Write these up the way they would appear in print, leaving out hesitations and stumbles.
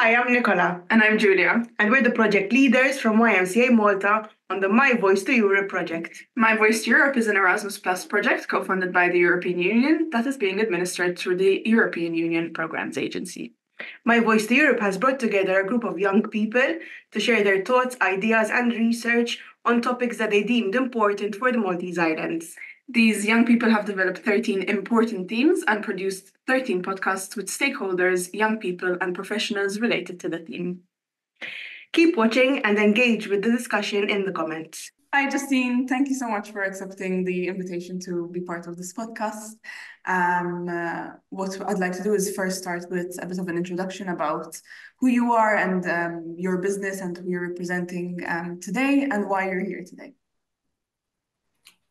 Hi, I'm Nicola. And I'm Julia. And we're the project leaders from YMCA Malta on the My Voice to Europe project. My Voice to Europe is an Erasmus Plus project co-funded by the European Union that is being administered through the European Union Programmes Agency. My Voice to Europe has brought together a group of young people to share their thoughts, ideas, and research on topics that they deemed important for the Maltese Islands. These young people have developed 13 important themes and produced 13 podcasts with stakeholders, young people, and professionals related to the theme. Keep watching and engage with the discussion in the comments. Hi, Justine. Thank you so much for accepting the invitation to be part of this podcast. What I'd like to do is first start with a bit of an introduction about who you are and your business and who you're representing today and why you're here today.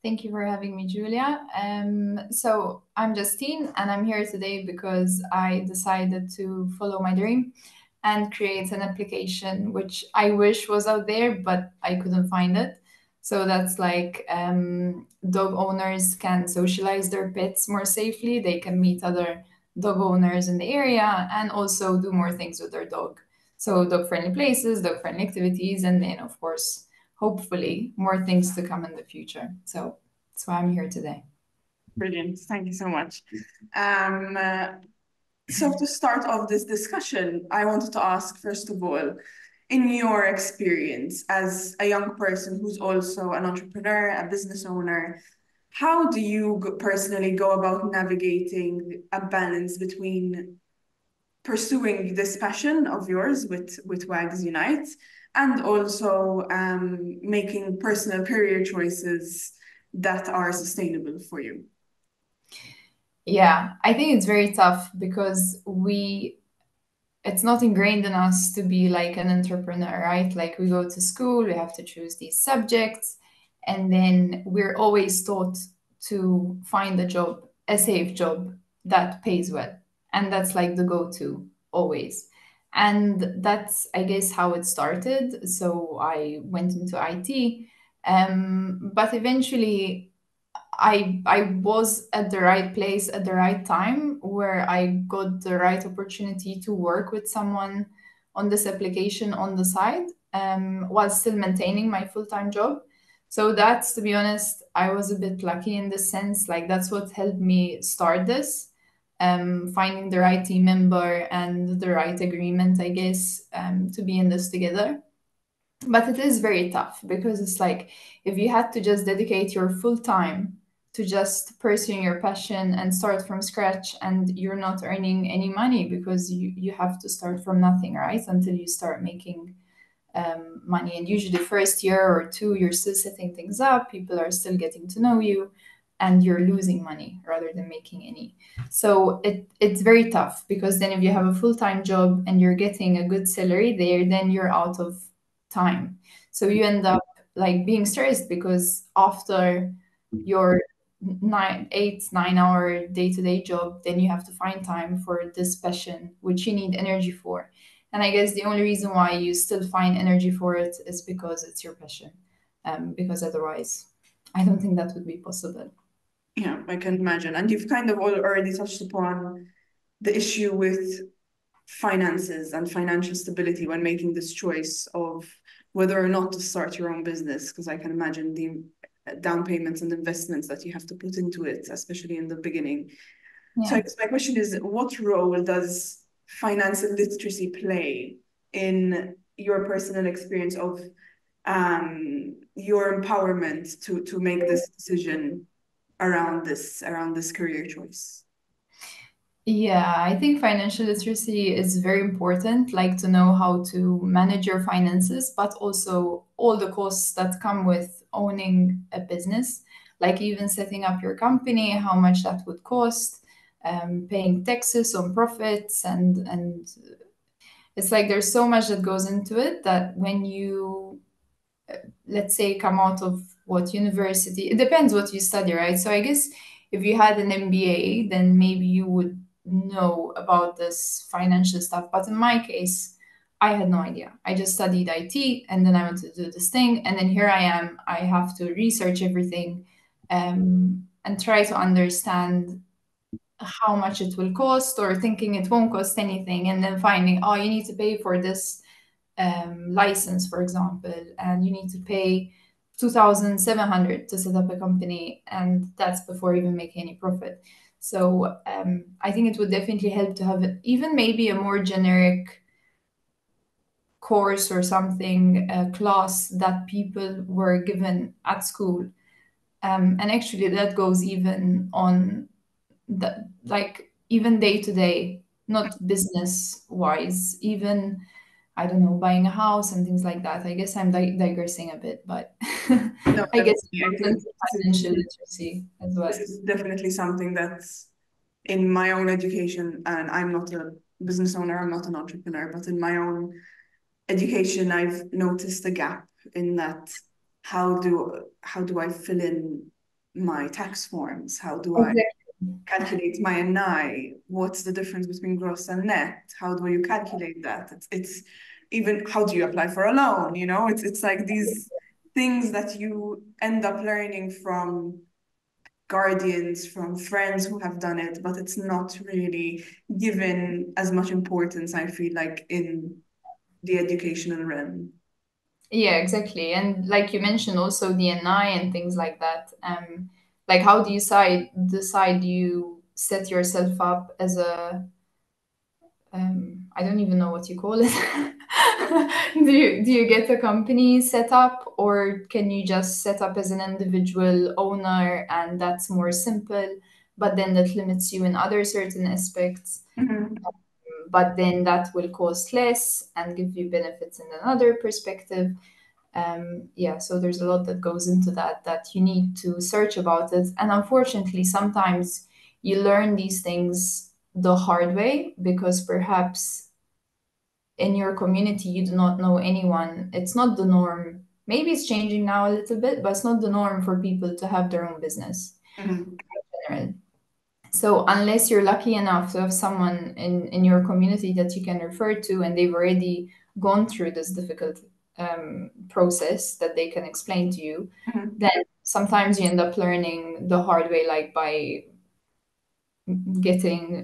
Thank you for having me, Julia. So I'm Justine, and I'm here today because I decided to follow my dream and create an application which I wish was out there, but I couldn't find it. So that's like dog owners can socialize their pets more safely. They can meet other dog owners in the area and also do more things with their dog. So dog-friendly places, dog-friendly activities, and then, of course, hopefully more things to come in the future. So that's why I'm here today. Brilliant. Thank you so much. So to start off this discussion, I wanted to ask, first of all, in your experience as a young person who's also an entrepreneur, a business owner, how do you personally go about navigating a balance between pursuing this passion of yours with WagsUnite and also making personal career choices that are sustainable for you? Yeah, I think it's very tough because it's not ingrained in us to be like an entrepreneur, right? Like we go to school, we have to choose these subjects, and then we're always taught to find a job, a safe job that pays well. And that's like the go-to always. And that's, I guess, how it started. So I went into IT, but eventually I was at the right place at the right time where I got the right opportunity to work with someone on this application on the side while still maintaining my full-time job. So that's, to be honest, I was a bit lucky in this sense. Like that's what helped me start this, finding the right team member and the right agreement, I guess, to be in this together. But it is very tough because it's like if you had to just dedicate your full time to just pursuing your passion and start from scratch and you're not earning any money because you have to start from nothing, right? Until you start making money. And usually the first year or two, you're still setting things up, people are still getting to know you, and you're losing money rather than making any. So it's very tough because then if you have a full-time job and you're getting a good salary there, then you're out of time. So you end up like being stressed because after your 9 hour day-to-day job, then you have to find time for this passion, which you need energy for. And I guess the only reason why you still find energy for it is because it's your passion. Because otherwise, I don't think that would be possible. Yeah, I can imagine. And you've kind of already touched upon the issue with finances and financial stability when making this choice of whether or not to start your own business, because I can imagine the down payments and investments that you have to put into it, especially in the beginning. Yeah. So I guess my question is, what role does financial literacy play in your personal experience of your empowerment to make this decision around this career choice? Yeah, I think financial literacy is very important, like to know how to manage your finances, but also all the costs that come with owning a business, like even setting up your company, how much that would cost, paying taxes on profits, and it's like there's so much that goes into it that when you, let's say, come out of what university, it depends what you study, right? So I guess if you had an MBA, then maybe you would know about this financial stuff. But in my case, I had no idea. I just studied IT and then I wanted to do this thing. And then here I am. I have to research everything and try to understand how much it will cost, or thinking it won't cost anything, and then finding, oh, you need to pay for this license, for example, and you need to pay 2,700 to set up a company, and that's before even making any profit. So I think it would definitely help to have even maybe a more generic course or something, a class that people were given at school. And actually, that goes even on the, like, even day to day, not business wise, even, I don't know, buying a house and things like that. I guess I'm digressing a bit, but No, I guess definitely. I think financial literacy as this well. is definitely something that's in my own education, and I'm not a business owner, I'm not an entrepreneur, but in my own education, I've noticed a gap in that. How do I fill in my tax forms? How do I Exactly. calculate my NI? What's the difference between gross and net? How do you calculate that? It's even, how do you apply for a loan? It's like these things that you end up learning from guardians, from friends who have done it, but it's not really given as much importance, I feel like, in the educational realm. Yeah, exactly. And like you mentioned, also the NI and things like that. Like, how do you decide you set yourself up as a, I don't even know what you call it. Do you get a company set up, or can you just set up as an individual owner, and that's more simple, but then that limits you in other certain aspects, Mhm. but then that will cost less and give you benefits in another perspective. Yeah, so there's a lot that goes into that you need to search about it. And unfortunately, sometimes you learn these things the hard way, because perhaps in your community you do not know anyone. It's not the norm. Maybe it's changing now a little bit, but it's not the norm for people to have their own business Mhm. in general. So unless you're lucky enough to have someone in your community that you can refer to, and they've already gone through this difficult process that they can explain to you, Mhm. then sometimes you end up learning the hard way, like by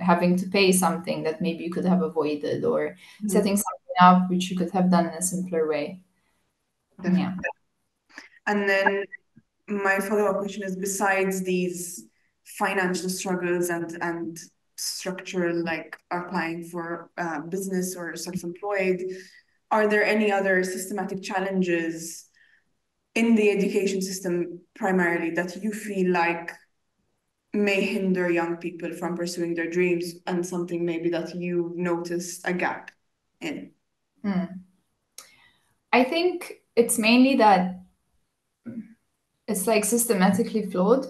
having to pay something that maybe you could have avoided, or Mhm. setting something up which you could have done in a simpler way. Yeah. Definitely. And then my follow-up question is, besides these financial struggles and structural, like applying for business or self-employed, are there any other systematic challenges in the education system primarily that you feel like may hinder young people from pursuing their dreams, and something maybe that you noticed a gap in? Hmm. I think it's mainly that it's like systematically flawed.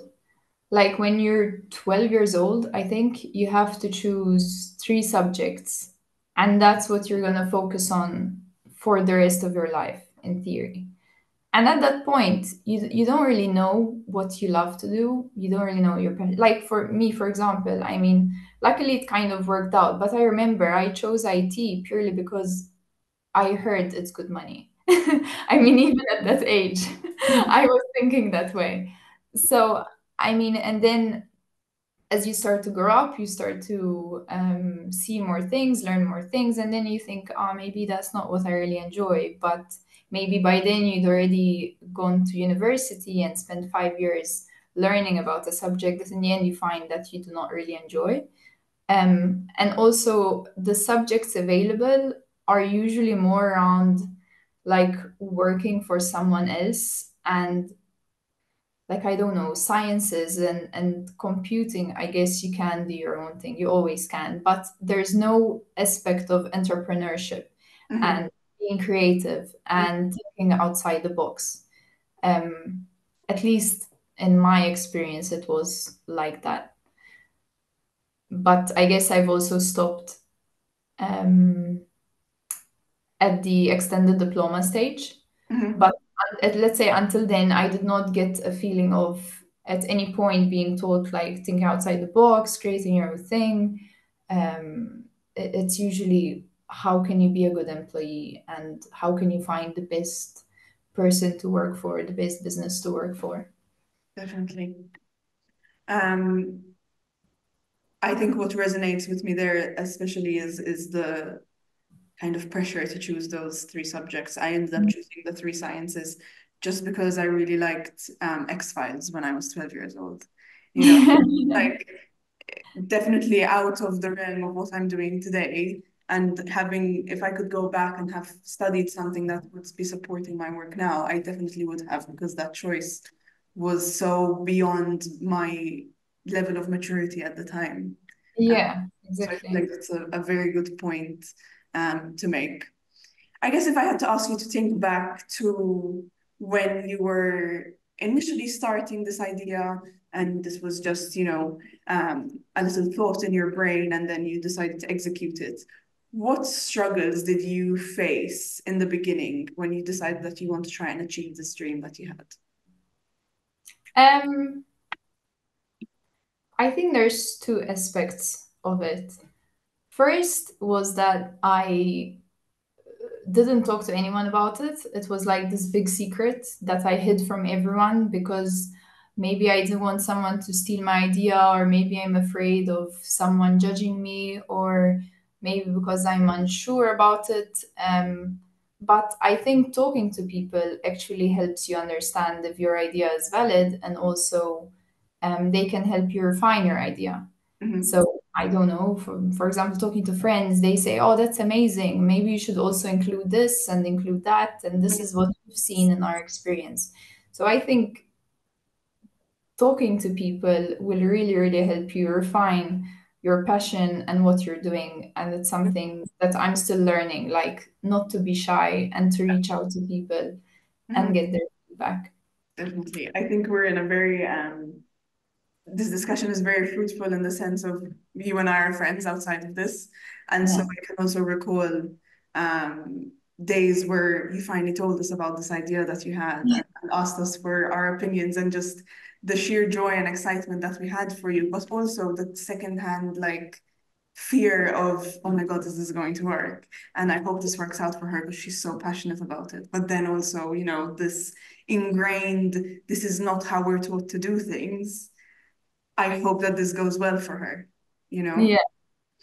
Like when you're 12 years old, I think you have to choose three subjects, and that's what you're going to focus on for the rest of your life, in theory. And at that point, you don't really know what you love to do. You don't really know your passion. Like for me, for example, I mean, luckily it kind of worked out, but I remember I chose IT purely because I heard it's good money. I mean, even at that age, I was thinking that way. So, I mean, and then as you start to grow up, you start to see more things, learn more things, and then you think, oh, maybe that's not what I really enjoy. But maybe by then you'd already gone to university and spent 5 years learning about a subject that in the end you find that you do not really enjoy. And also, the subjects available are usually more around like working for someone else, and like, I don't know, sciences and computing. I guess you can do your own thing, you always can, but there's no aspect of entrepreneurship Mhm. and being creative and thinking outside the box. um, at least in my experience it was like that. But I guess I've also stopped um, at the extended diploma stage. Mhm. But let's say until then, I did not get a feeling of at any point being taught like think outside the box, creating your own thing. It's usually how can you be a good employee, and how can you find the best person to work for, the best business to work for. Definitely. Um, I think what resonates with me there especially is the kind of pressure to choose those three subjects. I ended up choosing the three sciences just because I really liked X-Files when I was 12 years old. You know, like definitely out of the realm of what I'm doing today. And having, if I could go back and have studied something that would be supporting my work now, I definitely would have, because that choice was so beyond my level of maturity at the time. Yeah, So I feel exactly. like that's a very good point to make. I guess if I had to ask you to think back to when you were initially starting this idea, and this was just, a little thought in your brain, and then you decided to execute it, what struggles did you face in the beginning when you decided that you want to try and achieve this dream that you had? Um, I think there's two aspects of it. First was that I didn't talk to anyone about it. It was like this big secret that I hid from everyone because maybe I didn't want someone to steal my idea, or maybe I'm afraid of someone judging me, or maybe because I'm unsure about it. But I think talking to people actually helps you understand if your idea is valid, and also they can help you refine your idea. Mm-hmm. So I don't know, for example, talking to friends, they say, oh, that's amazing. Maybe you should also include this and include that. And this is what we've seen in our experience. So I think talking to people will really, really help you refine your passion and what you're doing. And it's something that I'm still learning, like not to be shy and to reach out to people Mm-hmm. and get their feedback. Definitely. I think we're in a very this discussion is very fruitful in the sense of you and I are friends outside of this. And so Yeah. I can also recall um, days where you finally told us about this idea that you had and asked us for our opinions, and just the sheer joy and excitement that we had for you, but also the secondhand like fear of, oh my God, is this going to work? And I hope this works out for her because she's so passionate about it. But then also, this ingrained, this is not how we're taught to do things. I hope that this goes well for her, you know? Yeah.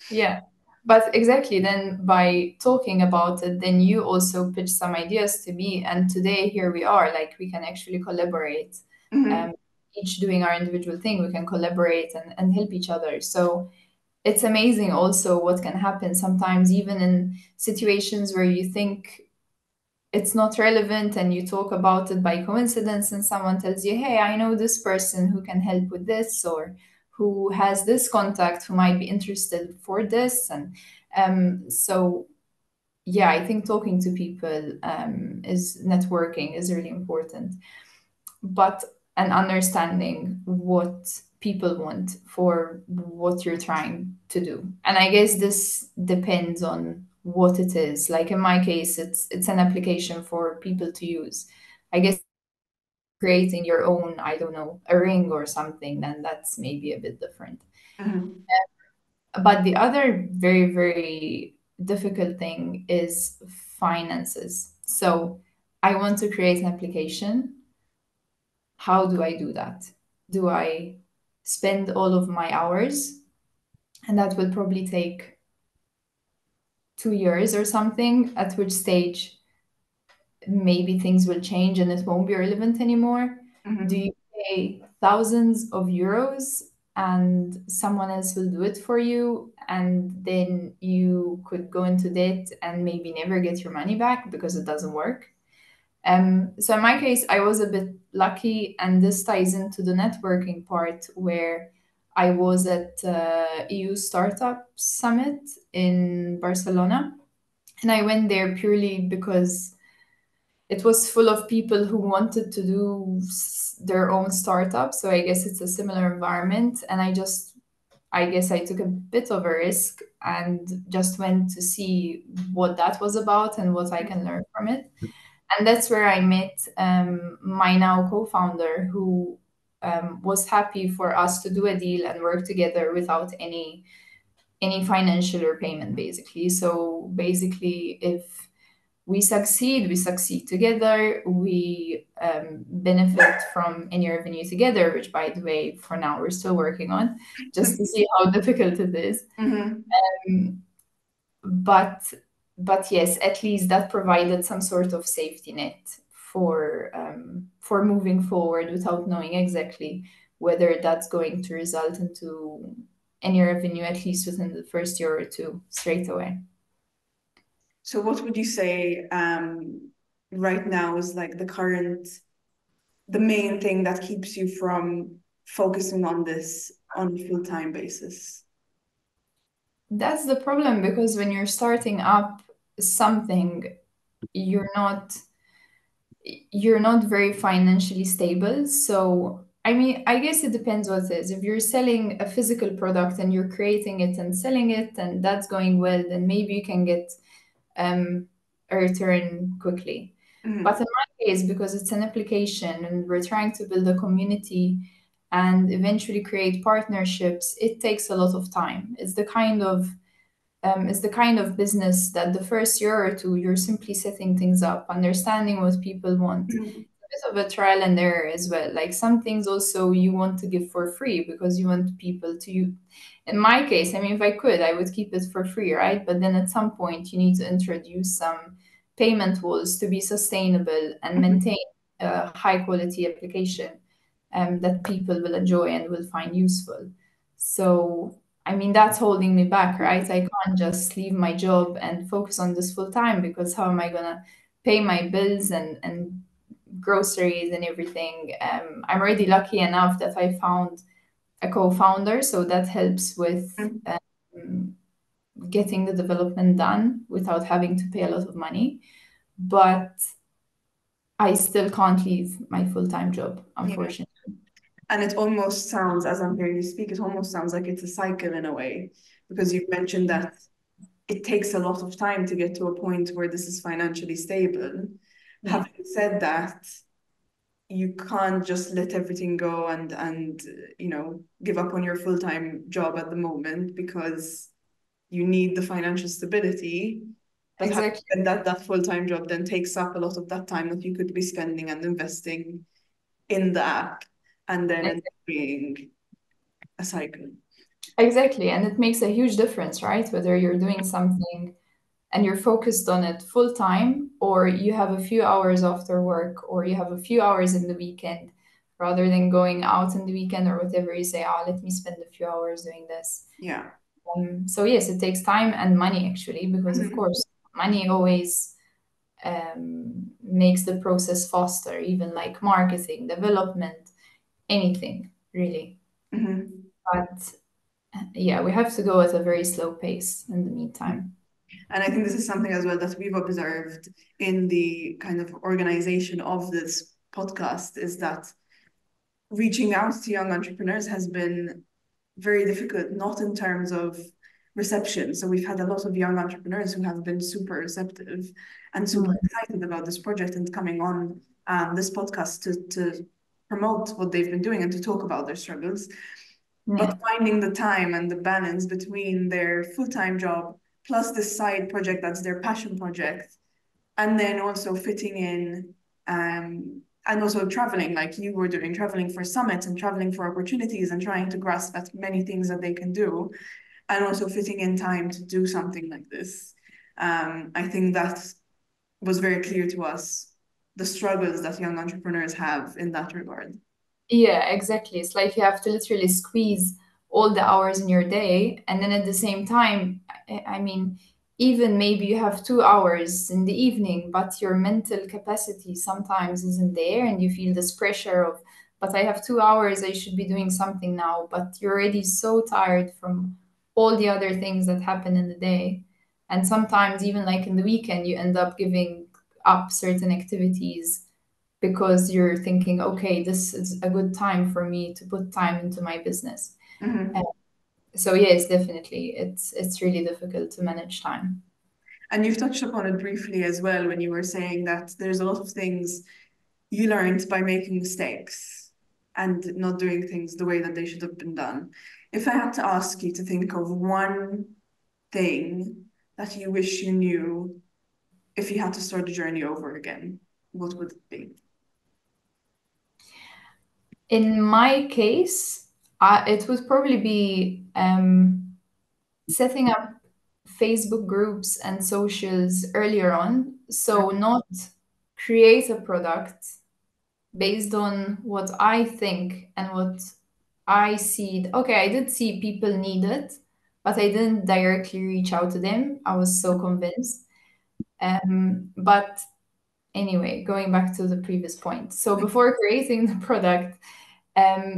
Yeah. But exactly, then by talking about it, then you also pitch some ideas to me. And today, here we are, like we can actually collaborate. Mm-hmm. Um, each doing our individual thing, we can collaborate and help each other. So it's amazing also what can happen sometimes, even in situations where you think it's not relevant and you talk about it by coincidence, and someone tells you, hey, I know this person who can help with this, or who has this contact who might be interested for this. And so yeah, I think talking to people is networking is really important, but and understanding what people want for what you're trying to do. And I guess this depends on what it is. Like in my case, it's an application for people to use. I guess creating your own, I don't know, a ring or something, then that's maybe a bit different. Mm-hmm. But the other very, very difficult thing is finances. So I want to create an application. How do I do that? Do I spend all of my hours? And that will probably take 2 years or something, at which stage maybe things will change and it won't be relevant anymore. Do Mm-hmm. you pay thousands of euros and someone else will do it for you? And then you could go into debt and maybe never get your money back because it doesn't work. So in my case, I was a bit lucky, and this ties into the networking part where I was at EU Startup Summit in Barcelona, and I went there purely because it was full of people who wanted to do their own startup. So I guess it's a similar environment, and I guess I took a bit of a risk and just went to see what that was about and what I can learn from it. And that's where I met my now co-founder, who was happy for us to do a deal and work together without any financial repayment, basically. So basically, if we succeed together, we benefit from any revenue together, which, by the way, for now we're still working on, just to see how difficult it is. Um, but yes, at least that provided some sort of safety net for moving forward without knowing exactly whether that's going to result into any revenue, at least within the first year or two, straight away. So what would you say right now is like the main thing that keeps you from focusing on this on a full-time basis? That's the problem, because when you're starting up something, you're not very financially stable. So I mean, I guess it depends what it is. If you're selling a physical product and you're creating it and selling it and that's going well, then maybe you can get a return quickly. But in my case, because it's an application and we're trying to build a community and eventually create partnerships, it takes a lot of time. It's the kind of business that the first year or two you're simply setting things up, understanding what people want. It's a bit of a trial and error as well. Like some things also you want to give for free because you want people to. In my case, I mean, if I could, I would keep it for free, right? But then at some point you need to introduce some payment walls to be sustainable and maintain a high quality application that people will enjoy and will find useful. So I mean, that's holding me back, right? I can't just leave my job and focus on this full time, because how am I gonna pay my bills and groceries and everything? I'm already lucky enough that I found a co-founder, so that helps with getting the development done without having to pay a lot of money. But I still can't leave my full-time job, unfortunately. And it almost sounds, as I'm hearing you speak, it almost sounds like it's a cycle in a way, because you've mentioned that it takes a lot of time to get to a point where this is financially stable. Yeah. Having said that, you can't just let everything go and give up on your full-time job at the moment, because you need the financial stability. But Exactly. that full-time job then takes up a lot of that time that you could be spending and investing in the app, and then it being a cycle. Exactly. And it makes a huge difference, right? Whether you're doing something and you're focused on it full time, or you have a few hours after work, or you have a few hours in the weekend, rather than going out in the weekend or whatever, you say, oh, let me spend a few hours doing this. Yeah. So yes, it takes time and money, actually, because of course money always makes the process faster, even like marketing, development, anything really. But yeah, we have to go at a very slow pace in the meantime. And I think this is something as well that we've observed in the kind of organization of this podcast, is that reaching out to young entrepreneurs has been very difficult, not in terms of reception. So we've had a lot of young entrepreneurs who have been super receptive and super excited about this project and coming on this podcast to promote what they've been doing and to talk about their struggles. But finding the time and the balance between their full-time job plus this side project that's their passion project, and then also fitting in and also traveling, like you were doing, traveling for summits and traveling for opportunities and trying to grasp at many things that they can do, and also fitting in time to do something like this. I think that was very clear to us, the struggles that young entrepreneurs have in that regard. Yeah, exactly. It's like you have to literally squeeze all the hours in your day. And then at the same time, I mean, even maybe you have 2 hours in the evening, but your mental capacity sometimes isn't there and you feel this pressure of, but I have 2 hours, I should be doing something now. But you're already so tired from all the other things that happen in the day. And sometimes, even like in the weekend, you end up giving up certain activities because you're thinking, okay, this is a good time for me to put time into my business. So yes, definitely, it's really difficult to manage time. And you've touched upon it briefly as well when you were saying that there's a lot of things you learned by making mistakes and not doing things the way that they should have been done. If I had to ask you to think of one thing that you wish you knew if you had to start the journey over again, what would it be? In my case, it would probably be setting up Facebook groups and socials earlier on. So, not create a product based on what I think and what I see. Okay, I did see people need it, but I didn't directly reach out to them. I was so convinced. But anyway, going back to the previous point. So before creating the product,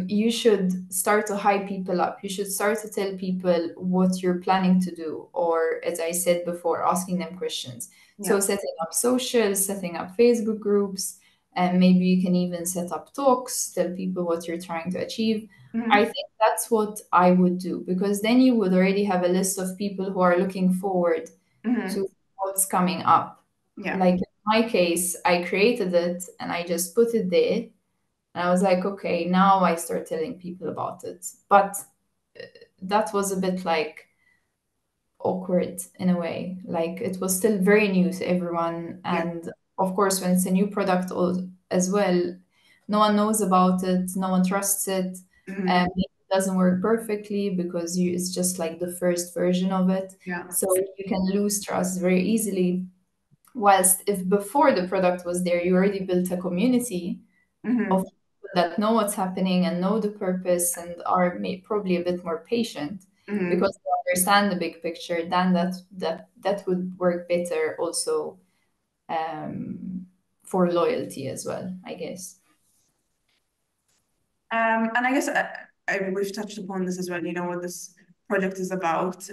you should start to hype people up. You should start to tell people what you're planning to do, or as I said before, asking them questions. So setting up socials, setting up Facebook groups, and maybe you can even set up talks, tell people what you're trying to achieve. I think that's what I would do, because then you would already have a list of people who are looking forward to what's coming up. Like in my case, I created it and I just put it there. And I was like, okay, now I start telling people about it. But that was a bit like awkward in a way. Like it was still very new to everyone. And of course, when it's a new product as well, no one knows about it, no one trusts it. It doesn't work perfectly because it's just like the first version of it. So you can lose trust very easily. Whilst if before the product was there, you already built a community of people that know what's happening and know the purpose and are probably a bit more patient because they understand the big picture, then that would work better also for loyalty as well, I guess. And I guess we've touched upon this as well, you know, what this project is about.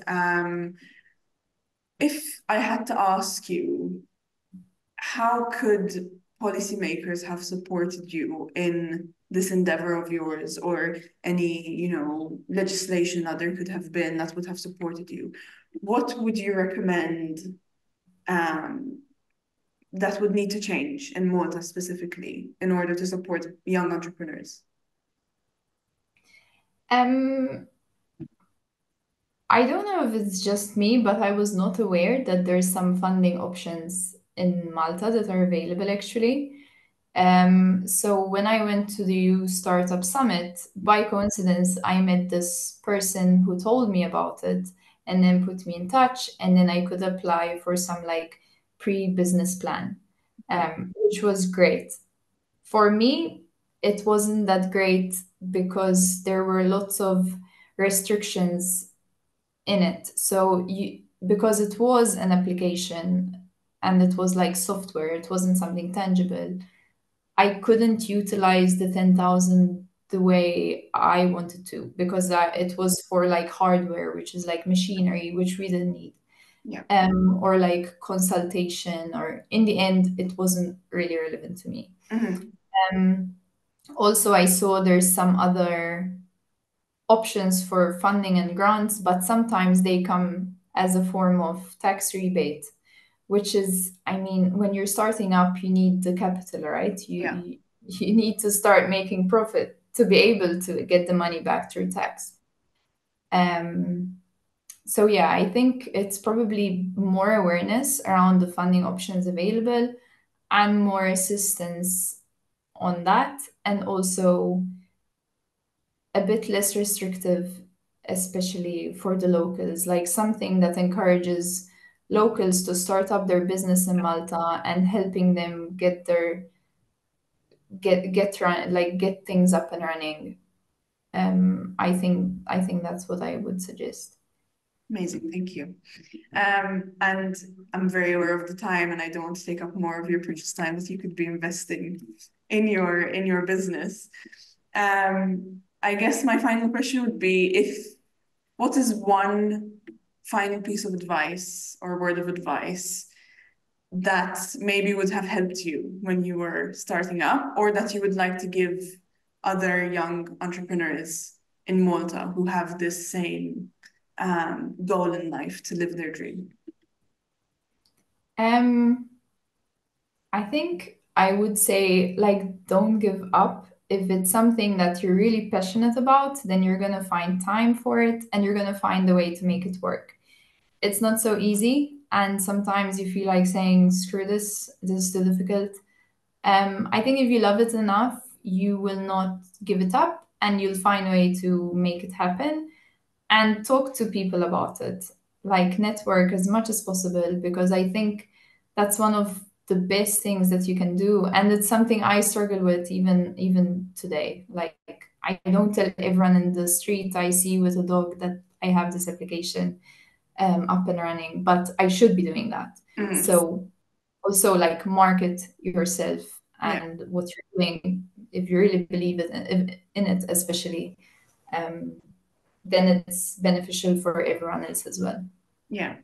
If I had to ask you, how could policymakers have supported you in this endeavor of yours, or any, you know, legislation that there could have been that would have supported you? What would you recommend that would need to change in Malta specifically in order to support young entrepreneurs? I don't know if it's just me, but I was not aware that there's some funding options in Malta that are available actually. So when I went to the EU Startup Summit, by coincidence, I met this person who told me about it and then put me in touch, and then I could apply for some like pre-business plan, which was great. For me, it wasn't that great because there were lots of restrictions in it. So because it was an application and it was like software, it wasn't something tangible. I couldn't utilize the 10,000 the way I wanted to because it was for like hardware, which is like machinery, which we didn't need. Or like consultation, or in the end, it wasn't really relevant to me. Also, I saw there's some other options for funding and grants, but sometimes they come as a form of tax rebate, which is, I mean, when you're starting up, you need the capital, right? You need to start making profit to be able to get the money back through tax. So yeah, I think it's probably more awareness around the funding options available and more assistance on that, and also a bit less restrictive, especially for the locals, like something that encourages locals to start up their business in Malta and helping them get things up and running. I think that's what I would suggest. Amazing, thank you. And I'm very aware of the time, and I don't want to take up more of your precious time that you could be investing in your business. I guess my final question would be, what is one final piece of advice or word of advice that maybe would have helped you when you were starting up, or that you would like to give other young entrepreneurs in Malta who have this same goal in life to live their dream? I think I would say, like, don't give up. If it's something that you're really passionate about, then you're going to find time for it and you're going to find a way to make it work. It's not so easy. and sometimes you feel like saying, screw this is too difficult. I think if you love it enough, you will not give it up and you'll find a way to make it happen, and talk to people about it. Like, network as much as possible, because I think that's one of the best things that you can do. And it's something I struggle with even today. Like, I don't tell everyone in the street I see with a dog that I have this application up and running, but I should be doing that. So also, like, market yourself and what you're doing. If you really believe in it, especially, then it's beneficial for everyone else as well. Yeah.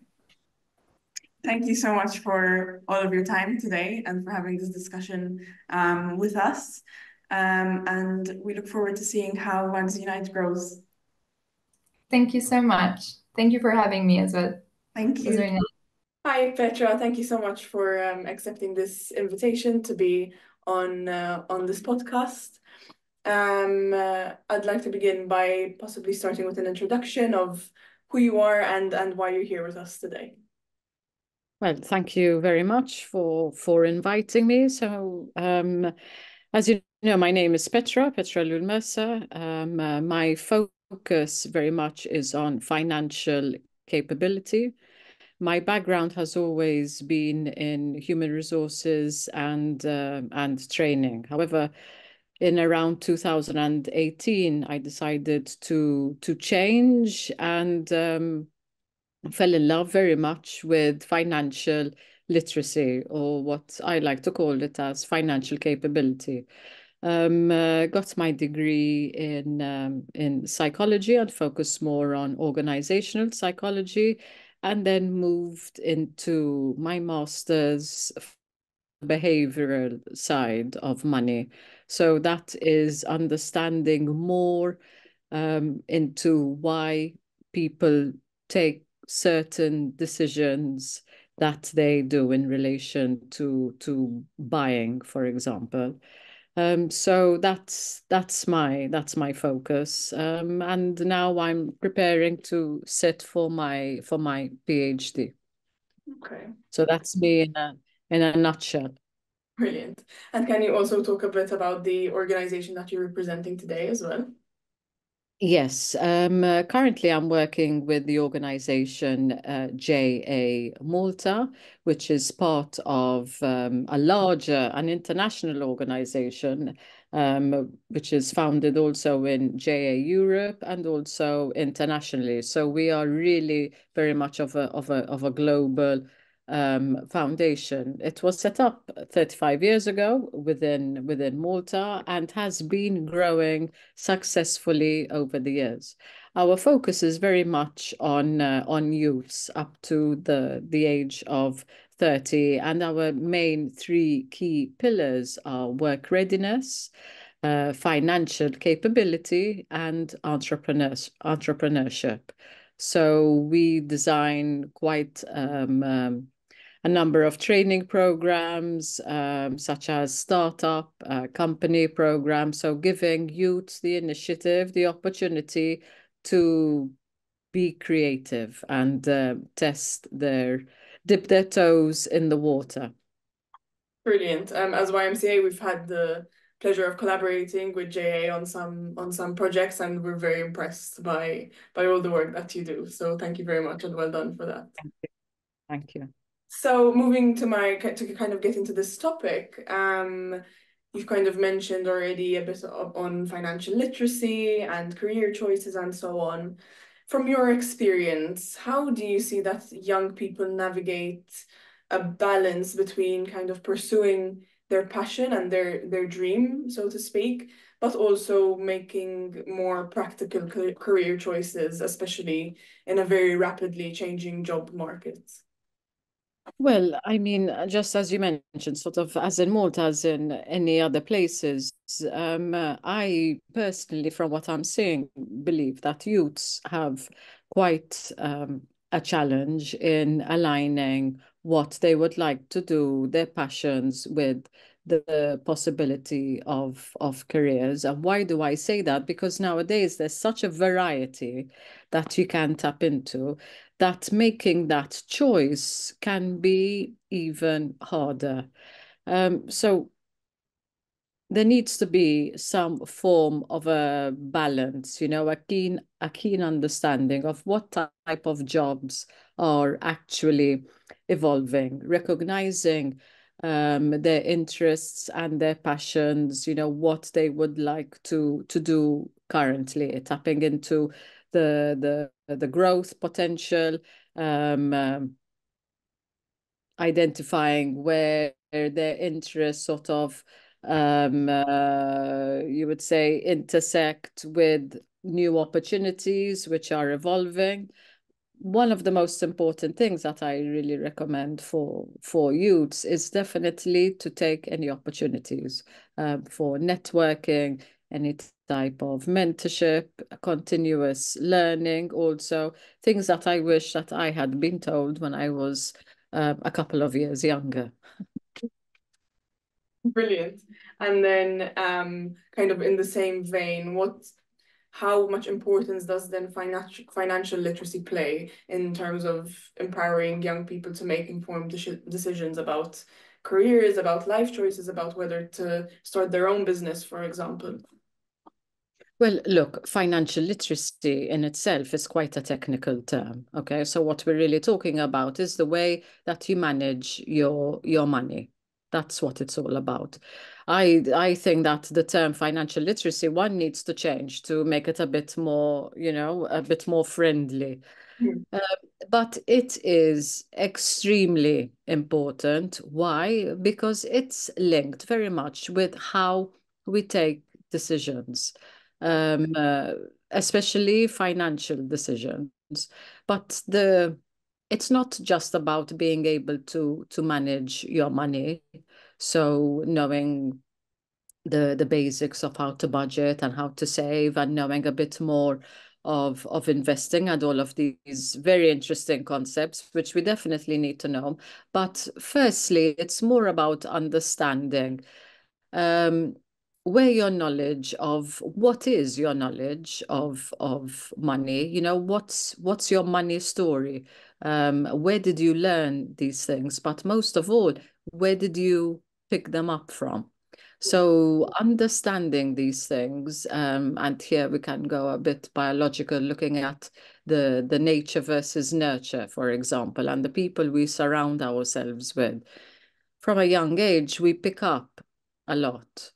Thank you so much for all of your time today and for having this discussion with us. And we look forward to seeing how WagsUnite grows. Thank you so much. Thank you for having me as well. Thank It was you. very nice. Hi, Petra. Thank you so much for accepting this invitation to be on this podcast. I'd like to begin by possibly starting with an introduction of who you are and why you're here with us today. Well, thank you very much for inviting me. So, as you know, my name is Petra Ellul-Mercer. My focus very much is on financial capability. My background has always been in human resources and training. However, in around 2018, I decided to change and fell in love very much with financial literacy, or what I like to call it as financial capability. Got my degree in psychology and focused more on organizational psychology, and then moved into my master's behavioral side of money. So that is understanding more into why people take certain decisions that they do in relation to buying, for example. So that's my focus, and now I'm preparing to sit for my PhD. Okay. So that's me in a nutshell. Brilliant. And can you also talk a bit about the organization that you're representing today as well? Yes, currently I'm working with the organization JA Malta, which is part of a larger, an international organization, which is founded also in JA Europe and also internationally. So we are really very much of a global foundation. It was set up 35 years ago within Malta and has been growing successfully over the years. Our focus is very much on youths up to the age of 30, and our main three key pillars are work readiness, financial capability, and entrepreneurship. So we design quite a number of training programs, such as startup, company programs. So giving youth the initiative, the opportunity to be creative and dip their toes in the water. Brilliant. As YMCA, we've had the pleasure of collaborating with JA on some projects, and we're very impressed by all the work that you do. So thank you very much and well done for that. Thank you. So moving to kind of get into this topic, you've kind of mentioned already a bit on financial literacy and career choices and so on. From your experience, how do you see that young people navigate a balance between kind of pursuing their passion and their dream, so to speak, but also making more practical career choices, especially in a very rapidly changing job market? Well, I mean, just as you mentioned, sort of as in Malta, as in any other places, I personally, from what I'm seeing, believe that youths have quite a challenge in aligning what they would like to do, their passions, with the possibility of careers. And why do I say that? Because nowadays there's such a variety that you can tap into, that making that choice can be even harder. So there needs to be some form of a balance, a keen understanding of what type of jobs are actually evolving, recognizing their interests and their passions, what they would like to do currently, tapping into the growth potential, identifying where their interests sort of you would say intersect with new opportunities which are evolving. One of the most important things that I really recommend for youths is definitely to take any opportunities for networking, any type of mentorship, continuous learning, also things that I wish that I had been told when I was a couple of years younger. Brilliant. And then kind of in the same vein, how much importance does then financial literacy play in terms of empowering young people to make informed decisions about careers, about life choices, about whether to start their own business, for example? Well, look, financial literacy in itself is quite a technical term. Okay, so what we're really talking about is the way that you manage your money. That's what it's all about. I think that the term financial literacy, one needs to change to make it a bit more, a bit more friendly. But it is extremely important. Why? Because it's linked very much with how we take decisions, um, uh, especially financial decisions. But it's not just about being able to manage your money. So knowing the basics of how to budget and how to save, and knowing a bit more of investing and all of these very interesting concepts, which we definitely need to know. But firstly, it's more about understanding um, where your knowledge of what is your knowledge of money, what's your money story? Where did you learn these things? But most of all, where did you pick them up from? So understanding these things, and here we can go a bit biological, looking at the nature versus nurture, for example, and the people we surround ourselves with. From a young age, we pick up a lot,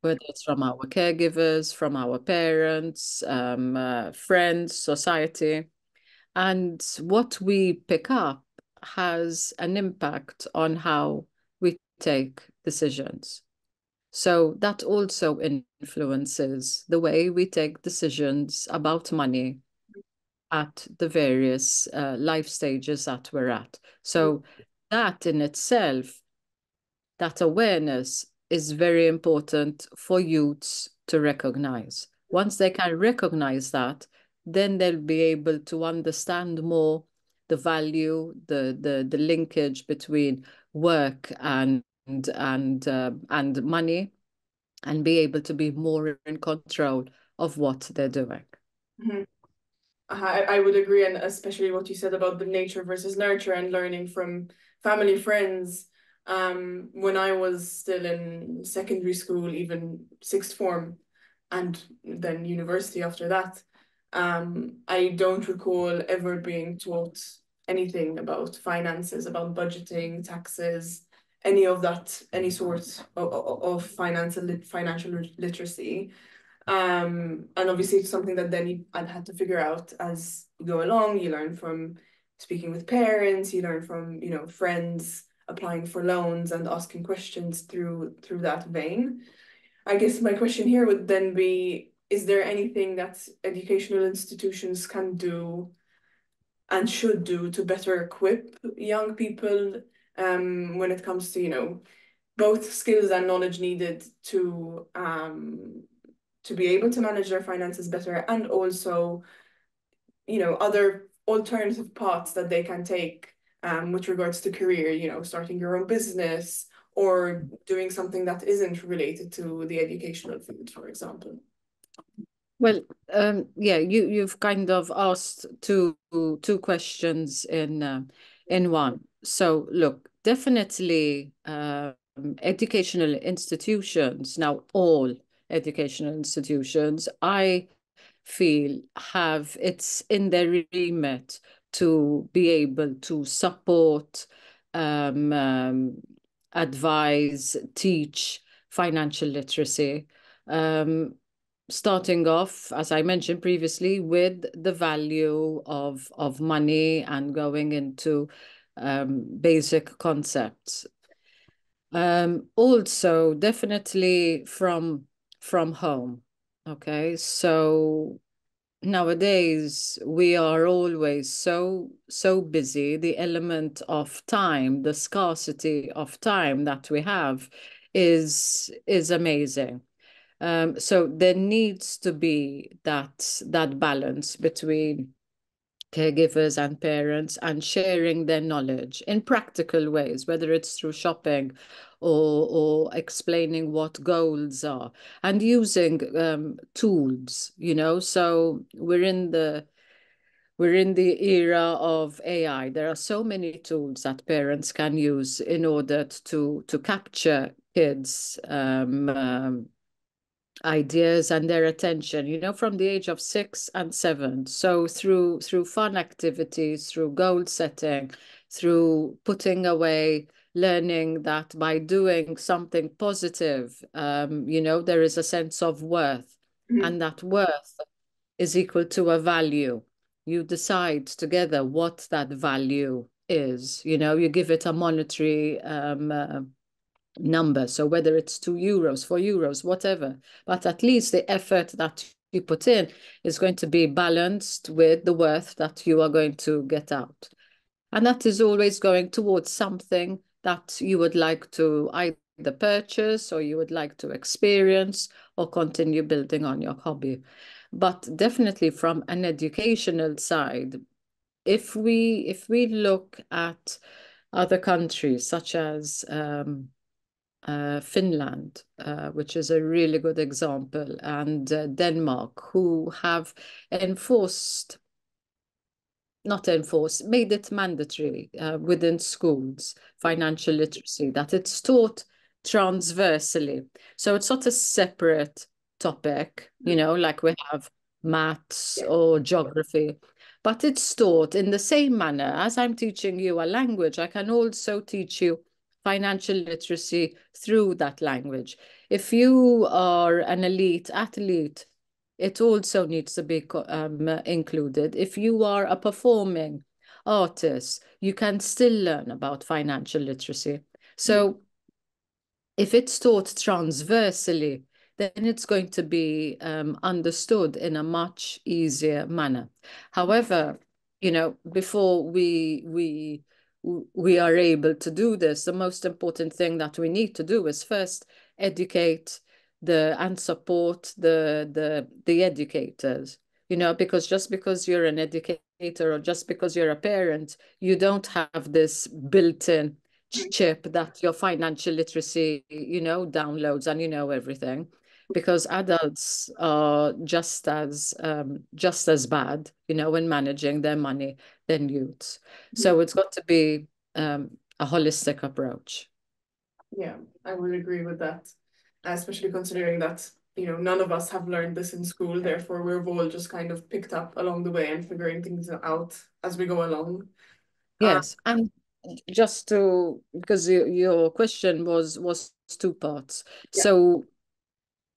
whether it's from our caregivers, from our parents, friends, society. And what we pick up has an impact on how we take decisions. So that also influences the way we take decisions about money at the various life stages that we're at. So that in itself, that awareness is very important for youths to recognize. Once they can recognize that, then they'll be able to understand more the value, the linkage between work and money, and be able to be more in control of what they're doing. I would agree, and especially what you said about the nature versus nurture and learning from family, friends. When I was still in secondary school, even sixth form, and then university after that, I don't recall ever being taught anything about finances, about budgeting, taxes, any of that, any sort of financial literacy. And obviously it's something that then I'd had to figure out as you go along. You learn from speaking with parents, you learn from, friends, applying for loans and asking questions through that vein. I guess my question here would then be, is there anything that educational institutions can do and should do to better equip young people when it comes to, both skills and knowledge needed to be able to manage their finances better, and also, other alternative paths that they can take with regards to career, starting your own business or doing something that isn't related to the educational field, for example? Well, yeah, you've kind of asked two questions in one. So look, definitely educational institutions, now all educational institutions, I feel have it's in their remit to be able to support, um, um, advise, teach financial literacy. Starting off, as I mentioned previously, with the value of money and going into basic concepts. Also, definitely from home. Okay, so nowadays we are always so busy. The element of time, the scarcity of time that we have is amazing. So there needs to be that balance between caregivers and parents and sharing their knowledge in practical ways, whether it's through shopping or explaining what goals are and using tools, you know. So we're in the era of AI. There are so many tools that parents can use in order to capture kids' ideas and their attention, you know, from the age of 6 and 7. So through fun activities, through goal setting, through putting away, learning that by doing something positive, you know, there is a sense of worth, and that worth is equal to a value. You decide together what that value is. You know, you give it a monetary number. So whether it's €2, €4, whatever, but at least the effort that you put in is going to be balanced with the worth that you are going to get out. And that is always going towards something that you would like to either purchase or you would like to experience or continue building on your hobby. But definitely from an educational side, if we look at other countries such as Finland, which is a really good example, and Denmark, who have enforced, not enforced, made it mandatory within schools, financial literacy, that it's taught transversally. So it's not a separate topic, you know, like we have maths or geography, but it's taught in the same manner as I'm teaching you a language. I can also teach you financial literacy through that language. If you are an elite athlete, it also needs to be included. If you are a performing artist, you can still learn about financial literacy. So if it's taught transversally, then it's going to be understood in a much easier manner. However, you know, before we are able to do this, the most important thing that we need to do is first educate and support the educators. You know, because just because you're an educator or just because you're a parent, you don't have this built-in chip that your financial literacy, you know, downloads and you know everything, because adults are just as bad, you know, in managing their money than youths. So it's got to be a holistic approach. Yeah, I would agree with that, especially considering that, you know, none of us have learned this in school, therefore we've all just kind of picked up along the way and figuring things out as we go along. Yes, and just to, because your question was two parts. Yeah. So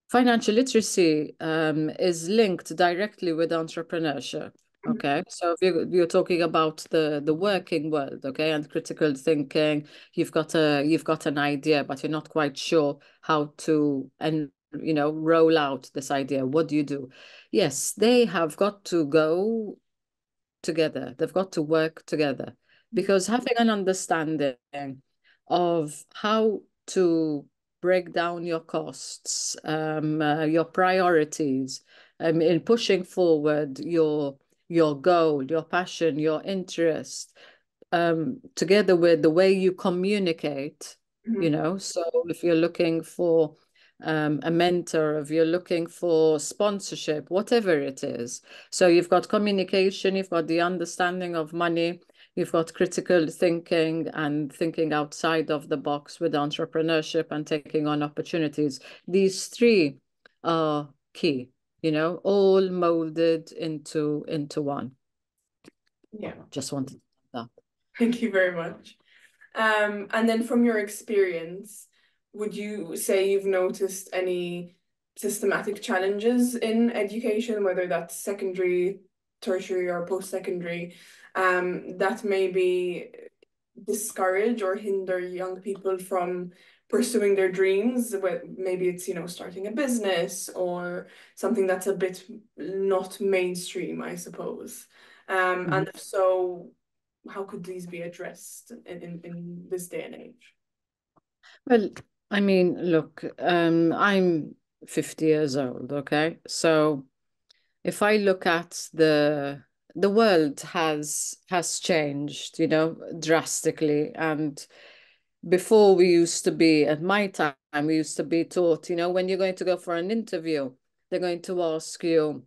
financial literacy is linked directly with entrepreneurship. Okay, so if you're talking about the working world, okay, and critical thinking, you've got an idea, but you're not quite sure how to, and you know, roll out this idea. What do you do? Yes, they have got to go together. They've got to work together, because having an understanding of how to break down your costs, your priorities, in pushing forward your goal, your passion, your interest, together with the way you communicate you know. So if you're looking for a mentor, if you're looking for sponsorship, whatever it is. So you've got communication, you've got the understanding of money, you've got critical thinking and thinking outside of the box with entrepreneurship and taking on opportunities. These three are key, you know, all molded into one. Yeah. Just wanted that. Thank you very much. And then from your experience, would you say you've noticed any systematic challenges in education, whether that's secondary, tertiary, or post-secondary, that maybe discourage or hinder young people from pursuing their dreams? Maybe it's, starting a business or something that's a bit not mainstream, I suppose. And if so, how could these be addressed in this day and age? Well, I mean, look, I'm 50 years old, okay? So if I look at the world has changed, you know, drastically. And before we used to be, at my time, we used to be taught, you know, when you're going to go for an interview, they're going to ask you,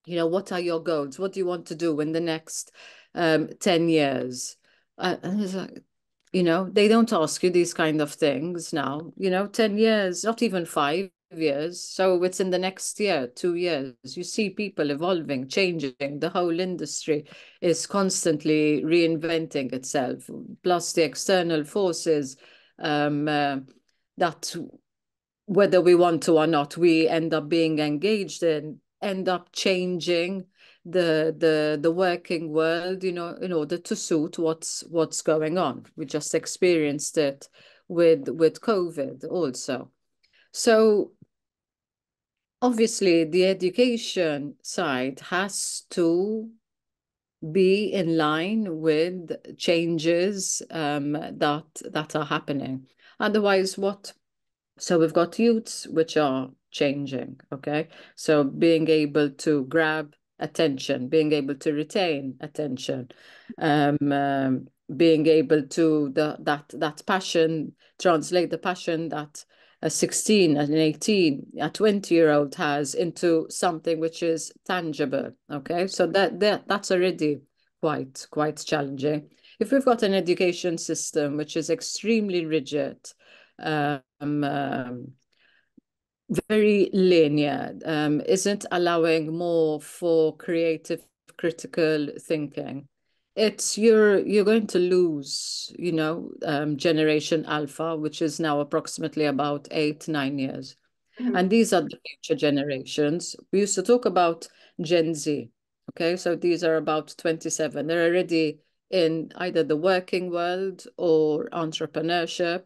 you know, what are your goals? What do you want to do in the next 10 years? And it's like, you know, they don't ask you these kind of things now, you know, 10 years, not even 5 years. So it's in the next year, 2 years. You see people evolving, changing. The whole industry is constantly reinventing itself, plus the external forces that, whether we want to or not, we end up being engaged in, end up changing the working world, you know, in order to suit what's going on. We just experienced it with COVID also. So obviously the education side has to be in line with changes that are happening. Otherwise, what? So we've got youths which are changing, okay? So being able to grab attention, being able to retain attention, being able to that passion, translate the passion that a 16, an 18, a 20-year-old has into something which is tangible, okay? So that's already quite challenging. If we've got an education system which is extremely rigid, very linear, isn't allowing more for creative, critical thinking. You're going to lose, you know, Generation Alpha, which is now approximately about 8-9 years. And these are the future generations. We used to talk about Gen Z. Okay, so these are about 27. They're already in either the working world or entrepreneurship.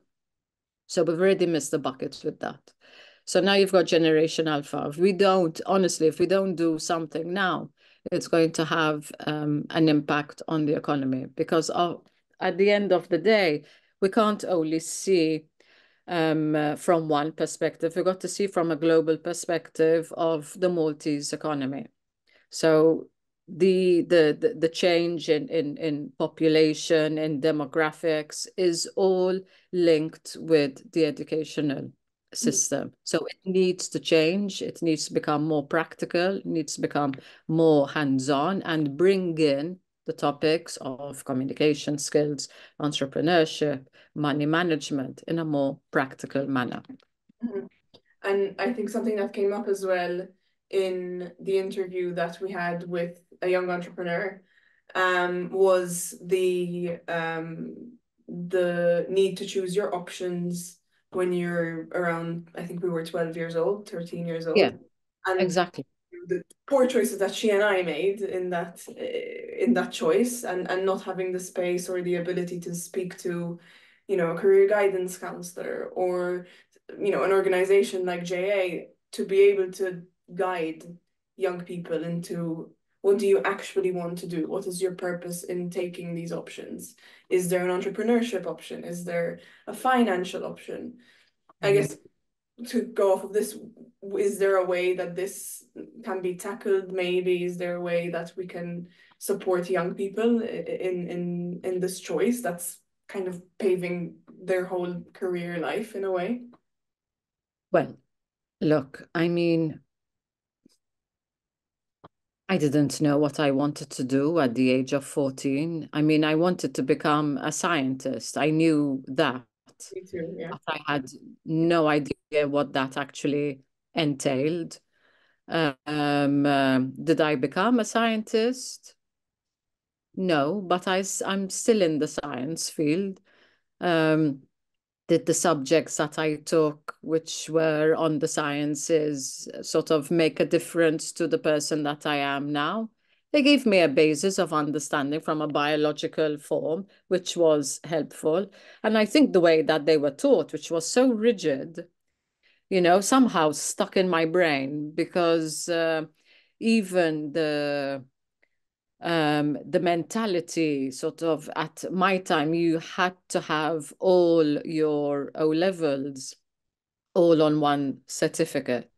So we've already missed the bucket with that. So now you've got Generation Alpha. If we don't do something now, it's going to have an impact on the economy, because at the end of the day, we can't only see from one perspective. We've got to see from a global perspective of the Maltese economy. So the change in population and demographics is all linked with the educational system. So it needs to change. It needs to become more practical. It needs to become more hands-on and bring in the topics of communication skills, entrepreneurship, money management in a more practical manner. And I think something that came up as well in the interview that we had with a young entrepreneur was the need to choose your options when you're around, I think we were 12 years old, 13 years old. Yeah, and exactly. the poor choices that she and I made in that choice, and not having the space or the ability to speak to, a career guidance counselor or, an organization like JA to be able to guide young people into what do you actually want to do? What is your purpose in taking these options? Is there an entrepreneurship option? Is there a financial option? I guess to go off of this, is there a way that this can be tackled? Maybe is there a way that we can support young people in this choice that's kind of paving their whole career life in a way? Well, look, I mean, I didn't know what I wanted to do at the age of 14. I mean, I wanted to become a scientist. I knew that, Me too, yeah. but I had no idea what that actually entailed. Did I become a scientist? No, but I'm still in the science field. Um, did the subjects that I took, which were on the sciences, sort of make a difference to the person that I am now? They gave me a basis of understanding from a biological form, which was helpful. And I think the way that they were taught, which was so rigid, somehow stuck in my brain because even the mentality sort of at my time, you had to have all your O levels all on one certificate,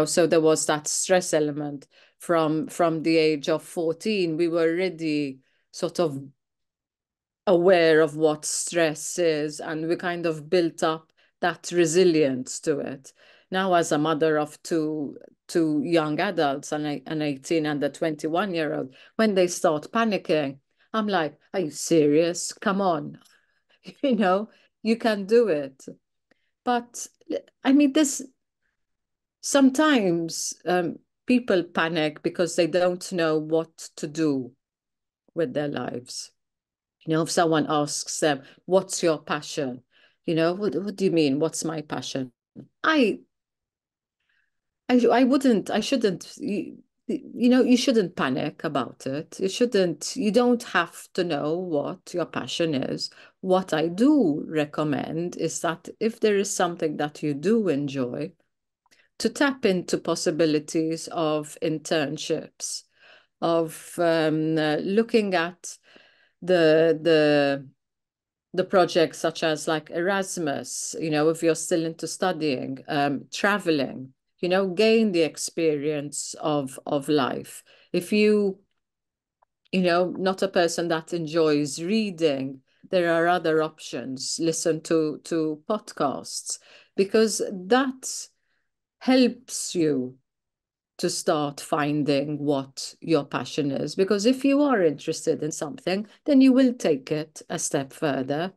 so there was that stress element from the age of 14. We were already sort of aware of what stress is, and we kind of built up that resilience to it. Now, as a mother of two young adults, an 18 and a 21-year-old, when they start panicking, I'm like, are you serious? Come on, you know, you can do it. But I mean, this sometimes people panic because they don't know what to do with their lives. If someone asks them, what's your passion? What do you mean? What's my passion? I shouldn't, you shouldn't panic about it. You don't have to know what your passion is. What I do recommend is that if there is something that you do enjoy, to tap into possibilities of internships, of looking at the the projects such as like Erasmus, if you're still into studying, traveling, gain the experience of life. If not a person that enjoys reading, there are other options. Listen to podcasts, because that helps you to start finding what your passion is. Because if you are interested in something, then you will take it a step further.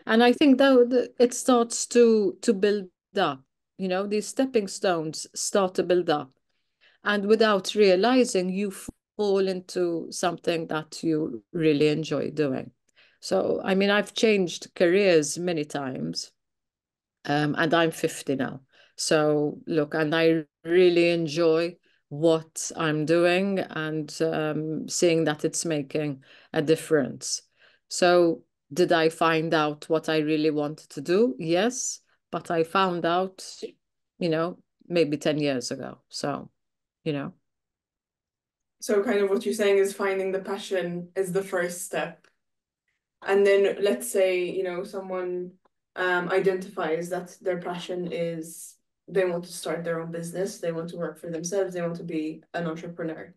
And I think that it starts to build up. These stepping stones start to build up. And without realizing, you fall into something that you really enjoy doing. So, I mean, I've changed careers many times, and I'm 50 now. So, look, and I really enjoy what I'm doing, and seeing that it's making a difference. So, did I find out what I really wanted to do? Yes, but I found out, maybe 10 years ago. So, you know. So kind of what you're saying is finding the passion is the first step. And then let's say, someone identifies that their passion is they want to start their own business, they want to work for themselves, they want to be an entrepreneur.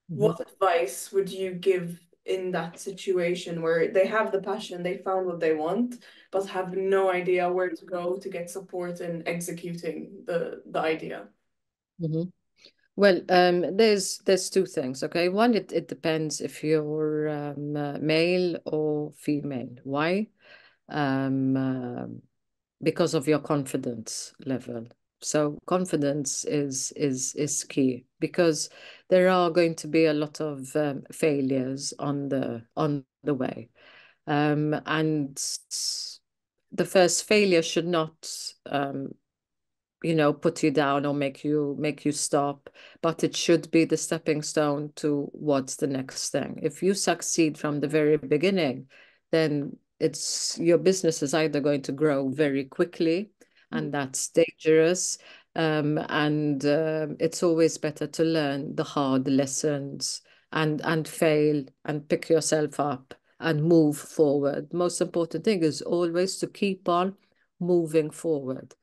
What advice would you give in that situation where they have the passion, they found what they want, but have no idea where to go to get support in executing the idea? Well, there's two things, okay? One, it depends if you're male or female. Why? Because of your confidence level. So confidence is key, because there are going to be a lot of failures on the way, and the first failure should not put you down or make you stop, but it should be the stepping stone towards the next thing. If you succeed from the very beginning, then your business is either going to grow very quickly, and that's dangerous. And it's always better to learn the hard lessons and fail and pick yourself up and move forward. Most important thing is always to keep on moving forward.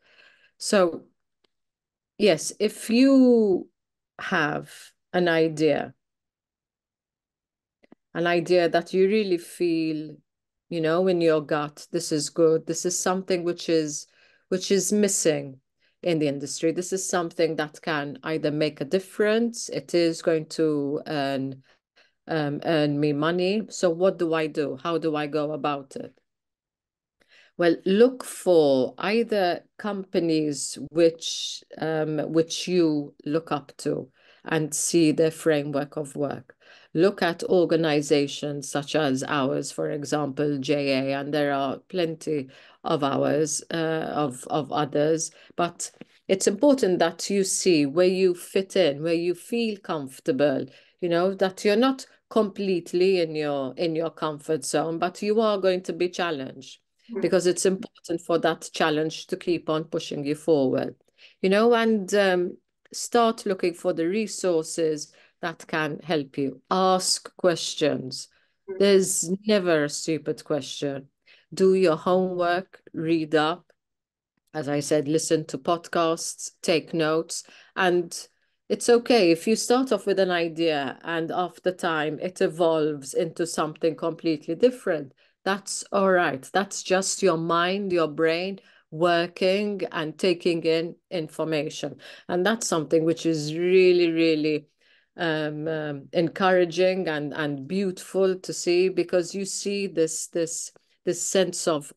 So, yes, if you have an idea that you really feel you know, in your gut, this is good. This is something which is missing in the industry. This is something that can either make a difference. It is going to earn me money. So what do I do? How do I go about it? Well, look for either companies which you look up to and see their framework of work. Look at organizations such as ours, for example, JA, and there are plenty of ours, of others. But it's important that you see where you fit in, where you feel comfortable, you know, that you're not completely in your comfort zone, but you are going to be challenged because it's important for that challenge to keep on pushing you forward, you know, and start looking for the resources that can help you. Ask questions. There's never a stupid question. Do your homework, read up. As I said, listen to podcasts, take notes, and it's okay if you start off with an idea and after time it evolves into something completely different. That's all right. That's just your mind, your brain working and taking in information. And that's something which is really, really encouraging and beautiful to see, because you see this sense of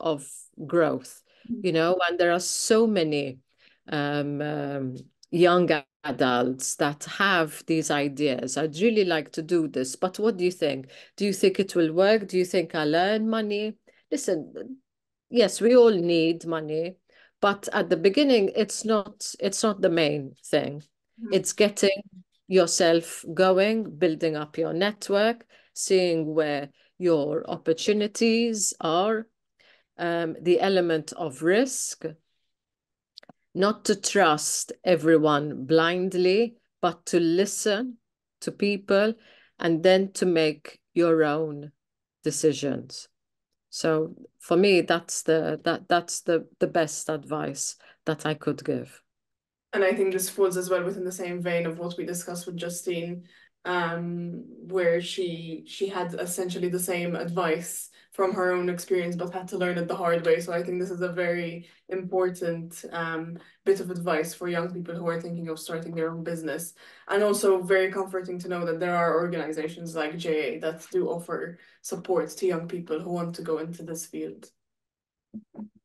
growth, you know, and there are so many young adults that have these ideas. I'd really like to do this, but what do you think? Do you think it will work? Do you think I'll earn money? Listen, yes, we all need money, but at the beginning, it's not the main thing. It's getting yourself going, building up your network, seeing where your opportunities are, the element of risk, not to trust everyone blindly, but to listen to people and then to make your own decisions. So for me, that's the best advice that I could give. And I think this falls as well within the same vein of what we discussed with Justine, where she had essentially the same advice from her own experience, but had to learn it the hard way. So I think this is a very important bit of advice for young people who are thinking of starting their own business. And also very comforting to know that there are organizations like JA that do offer support to young people who want to go into this field.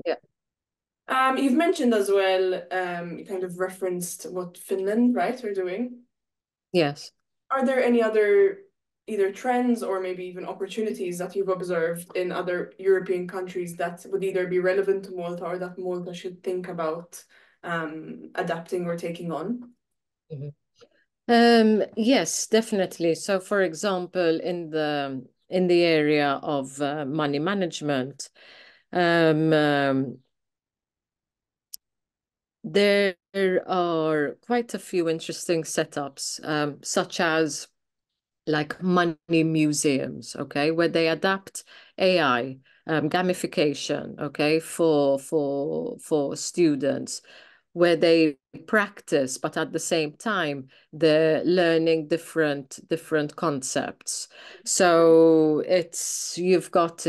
Yeah. You've mentioned as well, you kind of referenced what Finland, right, are doing. Yes. Are there any other either trends or maybe even opportunities that you've observed in other European countries that would either be relevant to Malta or that Malta should think about adapting or taking on? Yes, definitely. So, for example, in the area of money management, there are quite a few interesting setups, such as like money museums, okay, where they adapt AI, gamification, okay, for students, where they practice, but at the same time they're learning different concepts. So you've got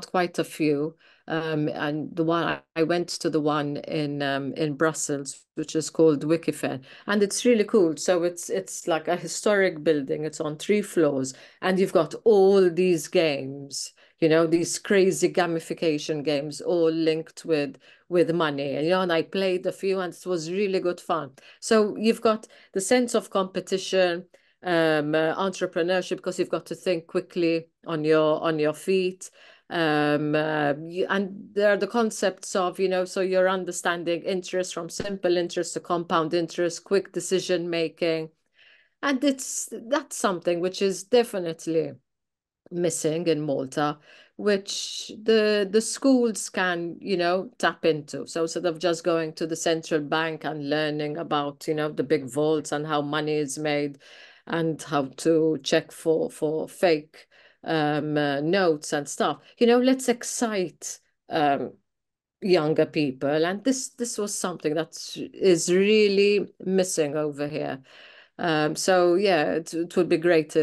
quite a few. And the one I went to the one in Brussels, which is called Wikifen, and it's really cool. So it's like a historic building. It's on 3 floors, and you've got all these games, you know, these crazy gamification games, all linked with money. And, you know, and I played a few, and it was really good fun. So you've got the sense of competition, entrepreneurship, because you've got to think quickly on your feet. And there are the concepts of, you know, so you're understanding interest, from simple interest to compound interest, quick decision making. And that's something which is definitely missing in Malta, which the schools can, you know, tap into. So instead of just going to the central bank and learning about, you know, the big vaults and how money is made and how to check for fake notes and stuff, you know, let's excite younger people. And this was something that is really missing over here. So yeah, it would be great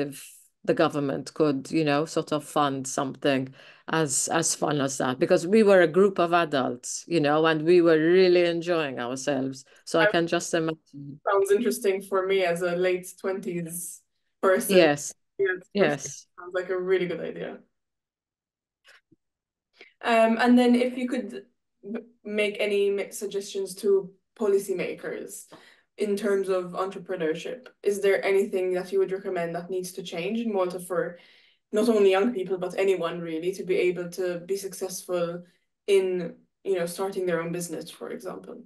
the government could, sort of fund something as fun as that, because we were a group of adults, and we were really enjoying ourselves. So I can just imagine. Sounds interesting for me as a late 20s person. Yes, Yeah, yes. sounds like a really good idea. And then if you could make any suggestions to policymakers in terms of entrepreneurship, is there anything that you would recommend that needs to change in Malta for not only young people, but anyone really, to be able to be successful in, starting their own business, for example?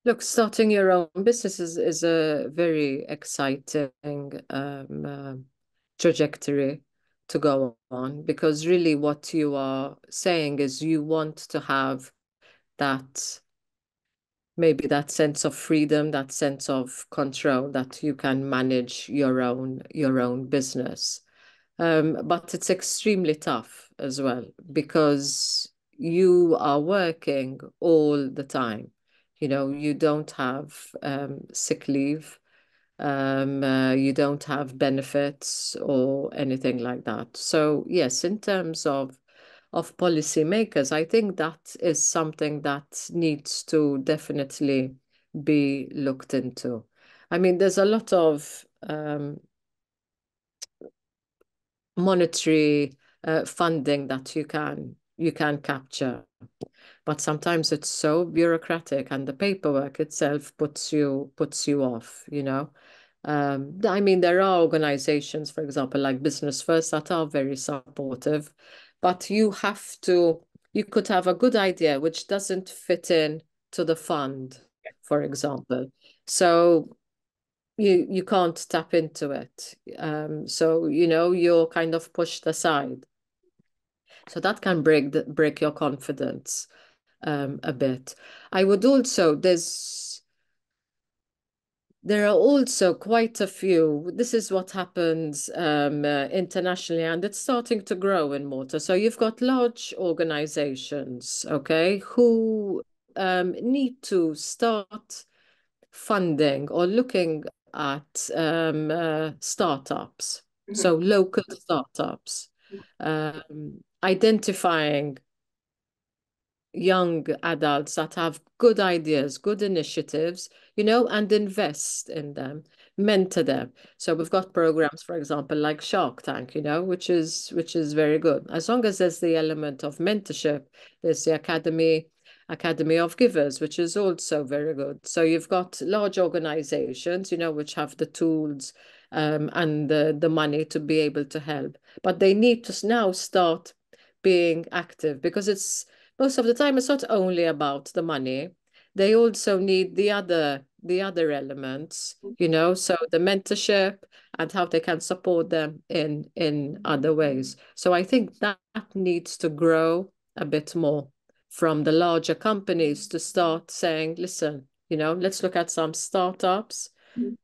Look, starting your own business is a very exciting trajectory to go on, because really what you are saying is you want to have that, maybe that sense of freedom, that sense of control, that you can manage your own business. But it's extremely tough as well, because you are working all the time. You don't have sick leave. You don't have benefits or anything like that. So yes, in terms of policymakers, I think that is something that needs to definitely be looked into. I mean, there's a lot of monetary funding that you can capture, but sometimes it's so bureaucratic, and the paperwork itself puts you off. I mean, there are organizations, for example, like Business First, that are very supportive, but you could have a good idea which doesn't fit in to the fund, for example. So you can't tap into it. So, you're kind of pushed aside. So that can break your confidence a bit. I would also, there are also quite a few. This is what happens internationally, and it's starting to grow in Malta. So you've got large organizations, okay, who need to start funding or looking at startups, so local startups, identifying young adults that have good ideas, good initiatives, and invest in them, mentor them. So we've got programs, for example, like Shark Tank, which is very good. As long as there's the element of mentorship, there's the Academy of Givers, which is also very good. So you've got large organizations, which have the tools and the money to be able to help. But they need to now start being active, because most of the time it's not only about the money. They also need the other elements, so the mentorship and how they can support them in other ways. So I think that needs to grow a bit more from the larger companies to start saying, listen, let's look at some startups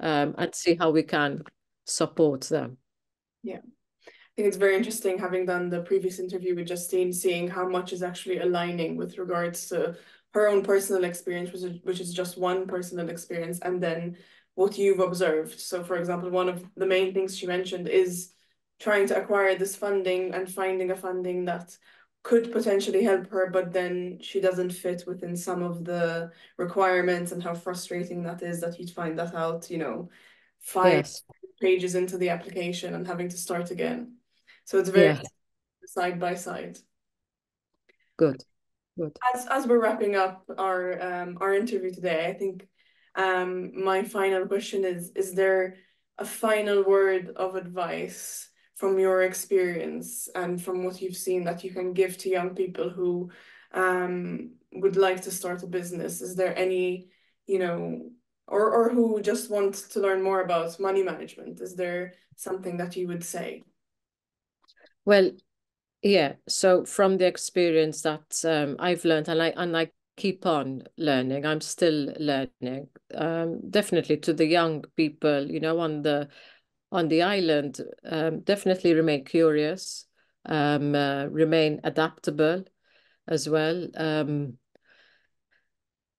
and see how we can support them. Yeah. I think it's very interesting, having done the previous interview with Justine, seeing how much is actually aligning with regards to her own personal experience, which is just one personal experience, and then what you've observed. So, for example, one of the main things she mentioned is trying to acquire this funding and finding a funding that could potentially help her, but then she doesn't fit within some of the requirements, and how frustrating that is, that you'd find that out, 5 Yes. pages into the application and having to start again. So it's very Yes. side by side. Good. Good. As we're wrapping up our interview today, I think my final question is there a final word of advice from your experience and from what you've seen that you can give to young people who would like to start a business? Is there any, or who just want to learn more about money management? Is there something that you would say? Well, yeah. So from the experience that I've learned, and I keep on learning, I'm still learning. Definitely to the young people, on the island, definitely remain curious, remain adaptable as well.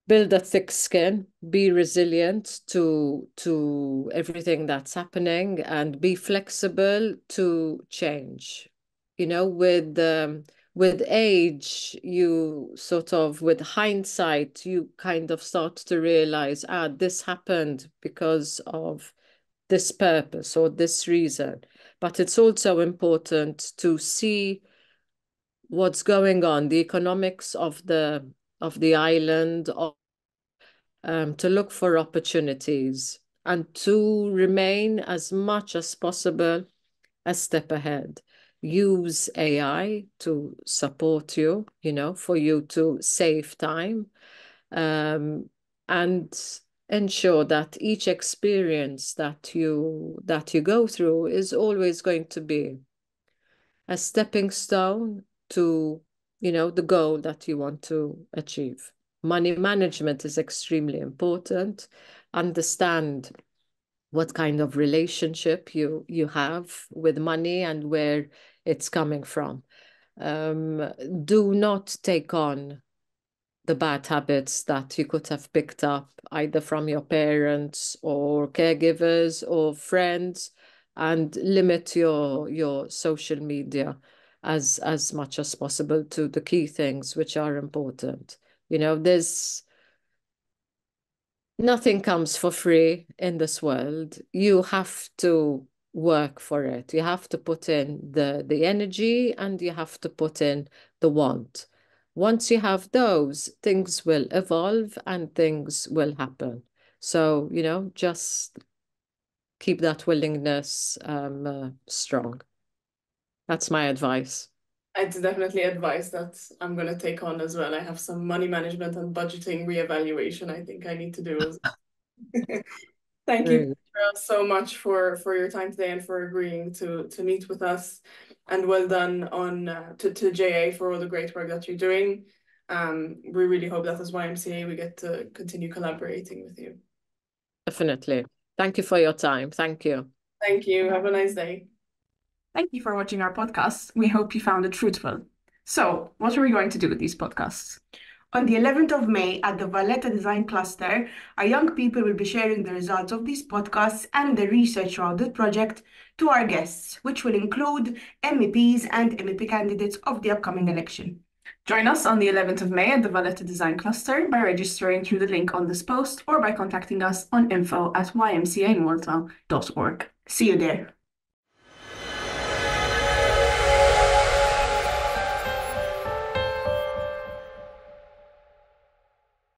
build a thick skin, be resilient to everything that's happening, and be flexible to change. You know, with age, you sort of, with hindsight, you kind of start to realize, this happened because of this purpose or this reason. But it's also important to see what's going on, the economics of the island, to look for opportunities and to remain as much as possible a step ahead. Use AI to support you, you know, for you to save time, and ensure that each experience that you go through is always going to be a stepping stone to, you know, the goal that you want to achieve. Money management is extremely important. Understand what kind of relationship you have with money and where it's coming from. Do not take on the bad habits that you could have picked up either from your parents or caregivers or friends, and limit your social media as much as possible to the key things which are important. You know, there's nothing comes for free in this world. You have to work for it. You have to put in the energy, and you have to put in the want. Once you have those, things will evolve and things will happen. So, you know, just keep that willingness strong. That's my advice. It's definitely advice that I'm going to take on as well. I have some money management and budgeting reevaluation I think I need to do as well. Thank you, Petra, so much for your time today and for agreeing to meet with us. And well done on to JA for all the great work that you're doing. We really hope that as YMCA we get to continue collaborating with you. Definitely. Thank you for your time. Thank you. Thank you. Have a nice day. Thank you for watching our podcast. We hope you found it fruitful. So, what are we going to do with these podcasts? On the 11th of May at the Valletta Design Cluster, our young people will be sharing the results of these podcasts and the research around the project to our guests, which will include MEPs and MEP candidates of the upcoming election. Join us on the 11th of May at the Valletta Design Cluster by registering through the link on this post or by contacting us on info@ymcamalta.org. See you there.